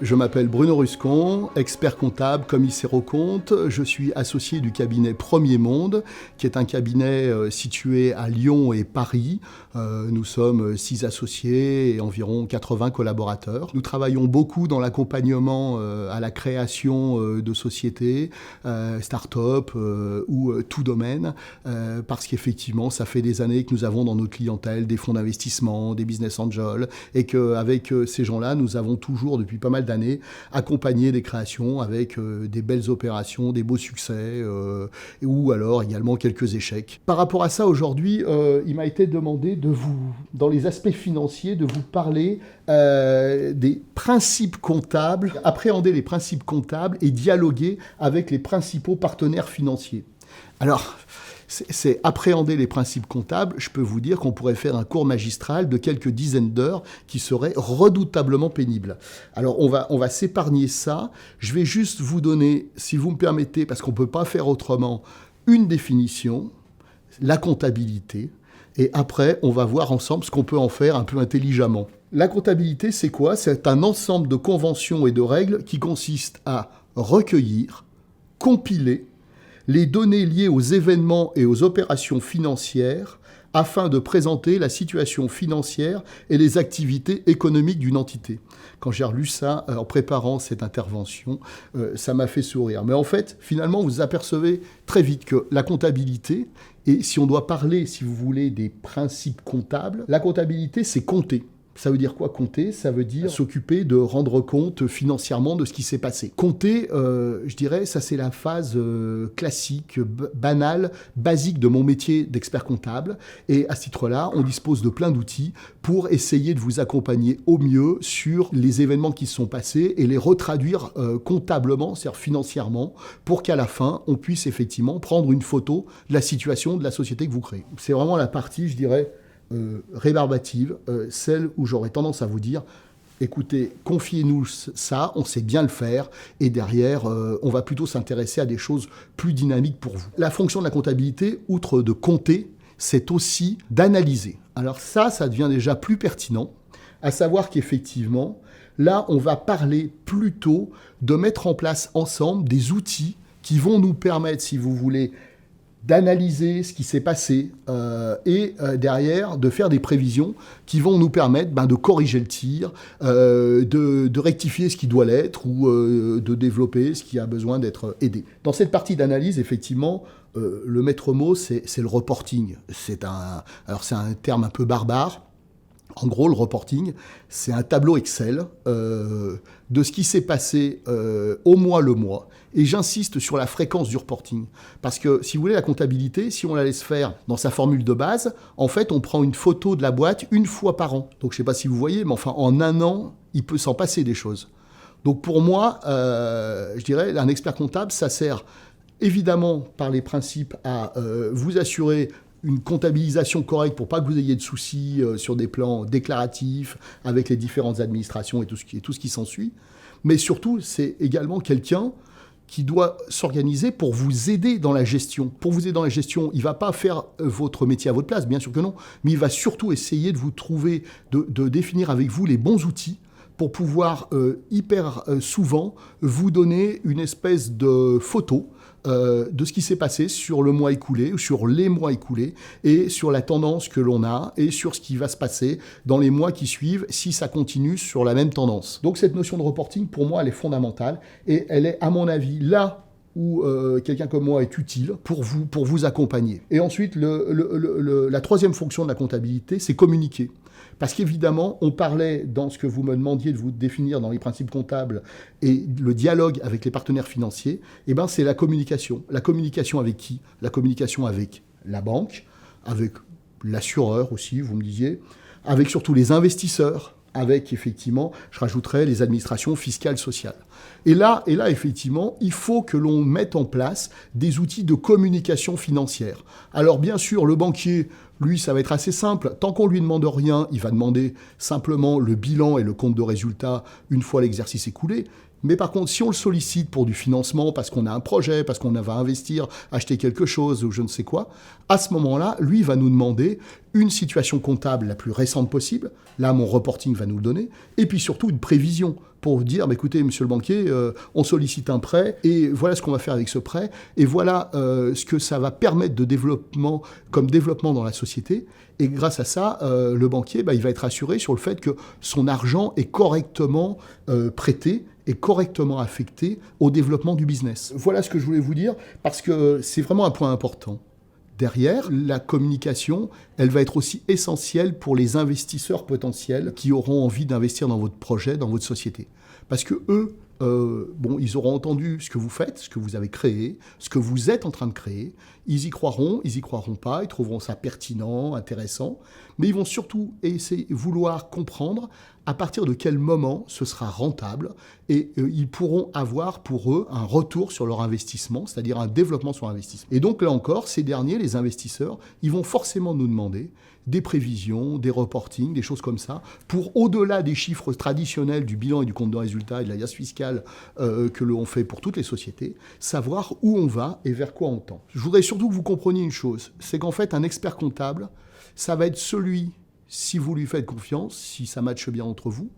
Je m'appelle Bruno Ruscon, expert comptable, commissaire aux comptes. Je suis associé du cabinet Premier Monde, qui est un cabinet situé à Lyon et Paris. Nous sommes 6 associés et environ 80 collaborateurs. Nous travaillons beaucoup dans l'accompagnement à la création de sociétés, start-up ou tout domaine, parce qu'effectivement, ça fait des années que nous avons dans notre clientèle des fonds d'investissement, des business angels, et qu'avec ces gens-là, nous avons toujours, depuis pas mal d'années, accompagné des créations avec des belles opérations, des beaux succès, ou alors également quelques échecs. Par rapport à ça, aujourd'hui, il m'a été demandé de vous, dans les aspects financiers, de vous parler des principes comptables, appréhender les principes comptables et dialoguer avec les principaux partenaires financiers. Alors, c'est appréhender les principes comptables. Je peux vous dire qu'on pourrait faire un cours magistral de quelques dizaines d'heures qui serait redoutablement pénible. Alors, on va s'épargner ça. Je vais juste vous donner, si vous me permettez, parce qu'on ne peut pas faire autrement, une définition, la comptabilité. Et après, on va voir ensemble ce qu'on peut en faire un peu intelligemment. La comptabilité, c'est quoi? C'est un ensemble de conventions et de règles qui consistent à recueillir, compiler les données liées aux événements et aux opérations financières afin de présenter la situation financière et les activités économiques d'une entité. Quand j'ai relu ça en préparant cette intervention, ça m'a fait sourire. Mais en fait, finalement, vous apercevez très vite que la comptabilité, et si on doit parler, si vous voulez, des principes comptables, la comptabilité, c'est compter. Ça veut dire quoi, compter? Ça veut dire s'occuper de rendre compte financièrement de ce qui s'est passé. Compter, je dirais, ça c'est la phase classique, banale, basique de mon métier d'expert comptable. Et à ce titre-là, on dispose de plein d'outils pour essayer de vous accompagner au mieux sur les événements qui se sont passés et les retraduire comptablement, c'est-à-dire financièrement, pour qu'à la fin, on puisse effectivement prendre une photo de la situation de la société que vous créez. C'est vraiment la partie, je dirais, rébarbative, celle où j'aurais tendance à vous dire, écoutez, confiez-nous ça, on sait bien le faire, et derrière, on va plutôt s'intéresser à des choses plus dynamiques pour vous. La fonction de la comptabilité, outre de compter, c'est aussi d'analyser. Alors ça devient déjà plus pertinent, à savoir qu'effectivement, là, on va parler plutôt de mettre en place ensemble des outils qui vont nous permettre, si vous voulez, d'analyser ce qui s'est passé et derrière de faire des prévisions qui vont nous permettre de corriger le tir, de rectifier ce qui doit l'être ou de développer ce qui a besoin d'être aidé. Dans cette partie d'analyse, effectivement, le maître mot, c'est le reporting. Alors c'est un terme un peu barbare. En gros, le reporting, c'est un tableau Excel de ce qui s'est passé au mois le mois. Et j'insiste sur la fréquence du reporting. Parce que, si vous voulez, la comptabilité, si on la laisse faire dans sa formule de base, en fait, on prend une photo de la boîte une fois par an. Donc, je ne sais pas si vous voyez, mais enfin, en un an, il peut s'en passer des choses. Donc, pour moi, je dirais, un expert comptable, ça sert évidemment, par les principes, à vous assurer une comptabilisation correcte pour pas que vous ayez de soucis sur des plans déclaratifs avec les différentes administrations et tout ce qui s'ensuit. Mais surtout, c'est également quelqu'un qui doit s'organiser pour vous aider dans la gestion. Pour vous aider dans la gestion, il ne va pas faire votre métier à votre place, bien sûr que non, mais il va surtout essayer de vous trouver, de définir avec vous les bons outils pour pouvoir hyper souvent vous donner une espèce de photo de ce qui s'est passé sur le mois écoulé, ou sur les mois écoulés, et sur la tendance que l'on a, et sur ce qui va se passer dans les mois qui suivent, si ça continue sur la même tendance. Donc cette notion de reporting, pour moi, elle est fondamentale, et elle est, à mon avis, là où quelqu'un comme moi est utile pour vous accompagner. Et ensuite, la troisième fonction de la comptabilité, c'est communiquer. Parce qu'évidemment, on parlait dans ce que vous me demandiez de vous définir dans les principes comptables et le dialogue avec les partenaires financiers, c'est la communication. La communication avec qui? La communication avec la banque, avec l'assureur aussi, vous me disiez, avec surtout les investisseurs, avec effectivement, je rajouterais les administrations fiscales, sociales. Et là, effectivement, il faut que l'on mette en place des outils de communication financière. Alors bien sûr, le banquier, lui, ça va être assez simple. Tant qu'on lui demande rien, il va demander simplement le bilan et le compte de résultat une fois l'exercice écoulé. Mais par contre, si on le sollicite pour du financement, parce qu'on a un projet, parce qu'on va investir, acheter quelque chose ou je ne sais quoi, à ce moment-là, lui va nous demander une situation comptable la plus récente possible. Là, mon reporting va nous le donner. Et puis surtout, une prévision. pour vous dire, écoutez, monsieur le banquier, on sollicite un prêt, et voilà ce qu'on va faire avec ce prêt, et voilà ce que ça va permettre de développement, comme développement dans la société. Et grâce à ça, le banquier, il va être assuré sur le fait que son argent est correctement prêté et correctement affecté au développement du business. Voilà ce que je voulais vous dire, parce que c'est vraiment un point important. Derrière, la communication, elle va être aussi essentielle pour les investisseurs potentiels qui auront envie d'investir dans votre projet, dans votre société. Parce que eux, ils auront entendu ce que vous faites, ce que vous avez créé, ce que vous êtes en train de créer. Ils y croiront pas, ils trouveront ça pertinent, intéressant. Mais ils vont surtout vouloir comprendre à partir de quel moment ce sera rentable. Et ils pourront avoir pour eux un retour sur leur investissement, c'est-à-dire un développement sur l'investissement. Et donc là encore, ces derniers, les investisseurs, ils vont forcément nous demander des prévisions, des reportings, des choses comme ça, pour au-delà des chiffres traditionnels du bilan et du compte de résultat et de la liasse fiscale que l'on fait pour toutes les sociétés, savoir où on va et vers quoi on tend. Je voudrais surtout que vous compreniez une chose, c'est qu'en fait, un expert comptable, ça va être celui, si vous lui faites confiance, si ça matche bien entre vous,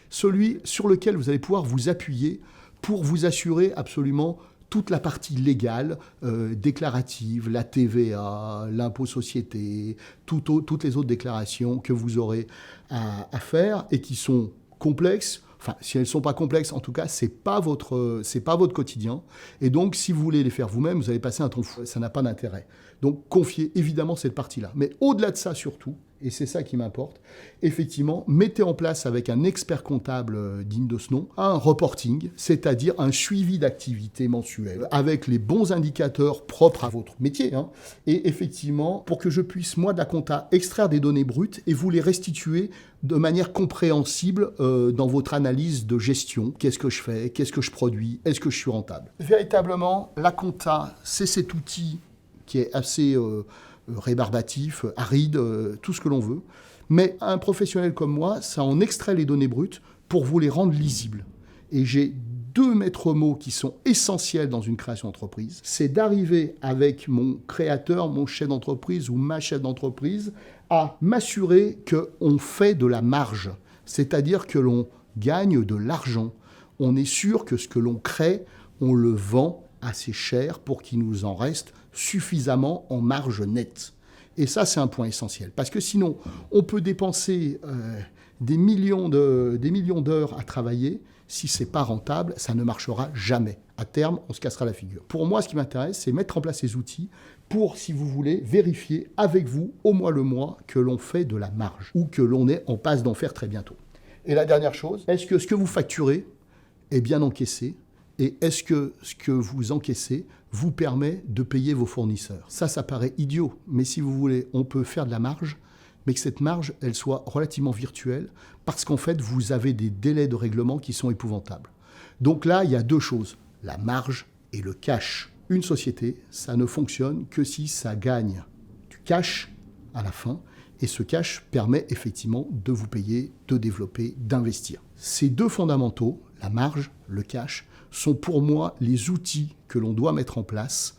celui sur lequel vous allez pouvoir vous appuyer pour vous assurer absolument toute la partie légale, déclarative, la TVA, l'impôt société, toutes les autres déclarations que vous aurez à faire et qui sont complexes. Enfin, si elles ne sont pas complexes, en tout cas, c'est pas votre quotidien. Et donc, si vous voulez les faire vous-même, vous allez passer un temps fou. Ça n'a pas d'intérêt. Donc, confiez évidemment cette partie-là. Mais au-delà de ça, surtout, et c'est ça qui m'importe, effectivement, mettez en place avec un expert comptable digne de ce nom, un reporting, c'est-à-dire un suivi d'activité mensuelle, avec les bons indicateurs propres à votre métier. Et effectivement, pour que je puisse, moi, de la compta, extraire des données brutes et vous les restituer de manière compréhensible dans votre analyse de gestion. Qu'est-ce que je fais? Qu'est-ce que je produis? Est-ce que je suis rentable? Véritablement, la compta, c'est cet outil qui est assez rébarbatif, aride, tout ce que l'on veut. Mais un professionnel comme moi, ça en extrait les données brutes pour vous les rendre lisibles. Et j'ai 2 maîtres mots qui sont essentiels dans une création d'entreprise. C'est d'arriver avec mon créateur, mon chef d'entreprise ou ma chef d'entreprise à m'assurer qu'on fait de la marge, c'est-à-dire que l'on gagne de l'argent. On est sûr que ce que l'on crée, on le vend assez cher pour qu'il nous en reste suffisamment en marge nette. Et ça, c'est un point essentiel. Parce que sinon, on peut dépenser des millions d'heures à travailler. Si ce n'est pas rentable, ça ne marchera jamais. À terme, on se cassera la figure. Pour moi, ce qui m'intéresse, c'est mettre en place ces outils pour, si vous voulez, vérifier avec vous, au mois le mois, que l'on fait de la marge ou que l'on est en passe d'en faire très bientôt. Et la dernière chose, est-ce que ce que vous facturez est bien encaissé? Et est-ce que ce que vous encaissez vous permet de payer vos fournisseurs? Ça paraît idiot, mais si vous voulez, on peut faire de la marge, mais que cette marge, elle soit relativement virtuelle, parce qu'en fait, vous avez des délais de règlement qui sont épouvantables. Donc là, il y a 2 choses, la marge et le cash. Une société, ça ne fonctionne que si ça gagne du cash à la fin, et ce cash permet effectivement de vous payer, de développer, d'investir. Ces 2 fondamentaux, la marge, le cash, sont pour moi les outils que l'on doit mettre en place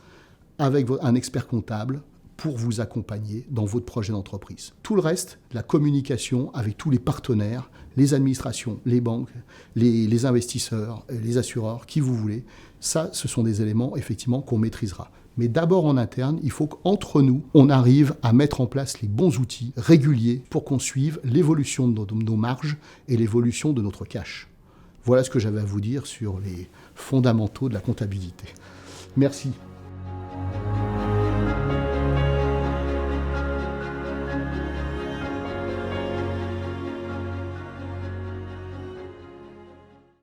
avec un expert comptable pour vous accompagner dans votre projet d'entreprise. Tout le reste, la communication avec tous les partenaires, les administrations, les banques, les investisseurs, les assureurs, qui vous voulez, ça, ce sont des éléments effectivement qu'on maîtrisera. Mais d'abord en interne, il faut qu'entre nous, on arrive à mettre en place les bons outils réguliers pour qu'on suive l'évolution de nos marges et l'évolution de notre cash. Voilà ce que j'avais à vous dire sur les fondamentaux de la comptabilité. Merci.